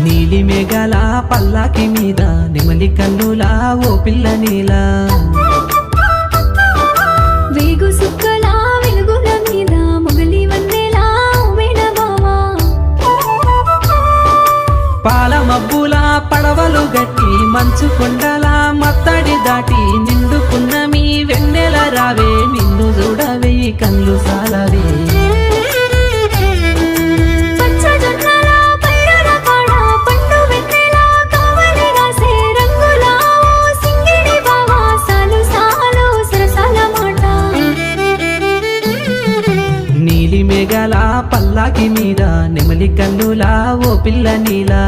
నీలి మేఘాల పల్లాకి మీద నెమలి కన్నులా ఓ పిల్ల నీలా వేగు సుక్కల వెలుగుల మీద మొగలి వందేలా మేడమావా పాల మబ్బుల పడవలు గట్టి మంచు కొండల మత్తడి దాటి నిండుకున్న మీ వెన్నెల రావే నిన్ను చూడవే కళ్ళు సాలవే నీలి మేఘాల పల్లాకి మీద నెమలి కన్నులా ఓ పిల్ల నీలా